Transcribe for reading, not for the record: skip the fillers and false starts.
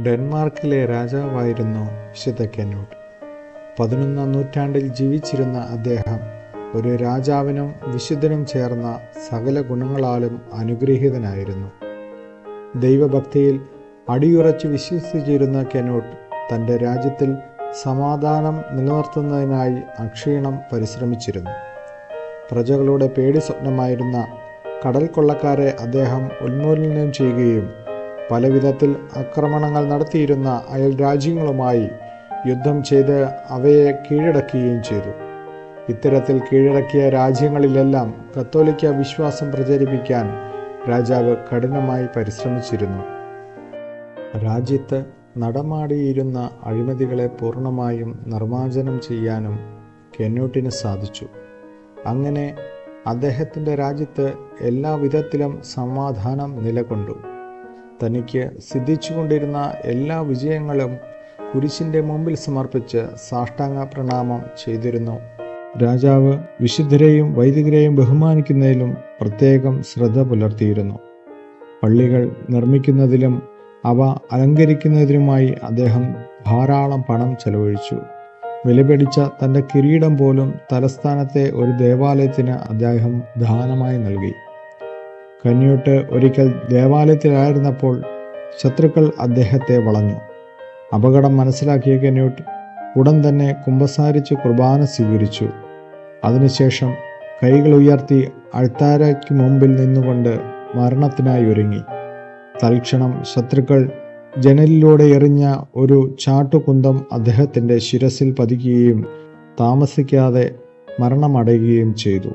ഡെൻമാർക്കിലെ രാജാവായിരുന്നു വിശുദ്ധ കെനൂട്ട്. 11-ാം നൂറ്റാണ്ടിൽ ജീവിച്ചിരുന്ന അദ്ദേഹം ഒരു രാജാവിനും വിശുദ്ധനും ചേർന്ന സകല ഗുണങ്ങളാലും അനുഗ്രഹീതനായിരുന്നു. ദൈവഭക്തിയിൽ അടിയുറച്ച് വിശ്വസിച്ചിരുന്ന കെനൂട്ട് തൻ്റെ രാജ്യത്തിൽ സമാധാനം നിലനിർത്തുന്നതിനായി അക്ഷീണം പരിശ്രമിച്ചിരുന്നു. പ്രജകളുടെ പേടി സ്വപ്നമായിരുന്ന കടൽ കൊള്ളക്കാരെ അദ്ദേഹം ഉന്മൂലനം ചെയ്യുകയും പല വിധത്തിൽ ആക്രമണങ്ങൾ നടത്തിയിരുന്ന അയൽ രാജ്യങ്ങളുമായി യുദ്ധം ചെയ്ത് അവയെ കീഴടക്കുകയും ചെയ്തു. ഇത്തരത്തിൽ കീഴടക്കിയ രാജ്യങ്ങളിലെല്ലാം കത്തോലിക്ക വിശ്വാസം പ്രചരിപ്പിക്കാൻ രാജാവ് കഠിനമായി പരിശ്രമിച്ചിരുന്നു. രാജ്യത്ത് നടമാടിയിരുന്ന അഴിമതികളെ പൂർണ്ണമായും നിർമ്മാർജ്ജനം ചെയ്യാനും കെനൂട്ടിന് സാധിച്ചു. അങ്ങനെ അദ്ദേഹത്തിൻ്റെ രാജ്യത്ത് എല്ലാ വിധത്തിലും സമാധാനം നിലകൊണ്ടു. തനിക്ക് സിദ്ധിച്ചുകൊണ്ടിരുന്ന എല്ലാ വിജയങ്ങളും കുരിശിൻ്റെ മുമ്പിൽ സമർപ്പിച്ച് സാഷ്ടാംഗ പ്രണാമം ചെയ്തിരുന്നു. രാജാവ് വിശുദ്ധരെയും വൈദികരെയും ബഹുമാനിക്കുന്നതിലും പ്രത്യേകം ശ്രദ്ധ പുലർത്തിയിരുന്നു. പള്ളികൾ നിർമ്മിക്കുന്നതിലും അവ അലങ്കരിക്കുന്നതിനുമായി അദ്ദേഹം ധാരാളം പണം ചെലവഴിച്ചു. വിലപിടിച്ച തൻ്റെ കിരീടം പോലും തലസ്ഥാനത്തെ ഒരു ദേവാലയത്തിന് അദ്ദേഹം ദാനമായി നൽകി. കന്യൂട്ട് ഒരിക്കൽ ദേവാലയത്തിലായിരുന്നപ്പോൾ ശത്രുക്കൾ അദ്ദേഹത്തെ വളഞ്ഞു. അപകടം മനസ്സിലാക്കിയ കന്യൂട്ട് ഉടൻ തന്നെ കുമ്പസാരിച്ച് കുർബാന സ്വീകരിച്ചു. അതിനുശേഷം കൈകൾ ഉയർത്തി അൾത്താരയ്ക്ക് മുമ്പിൽ നിന്നുകൊണ്ട് മരണത്തിനായി ഒരുങ്ങി. തൽക്ഷണം ശത്രുക്കൾ ജനലിലൂടെ എറിഞ്ഞ ഒരു ചാട്ടുകുന്തം അദ്ദേഹത്തിൻ്റെ ശിരസിൽ പതിക്കുകയും താമസിക്കാതെ മരണമടയുകയും ചെയ്തു.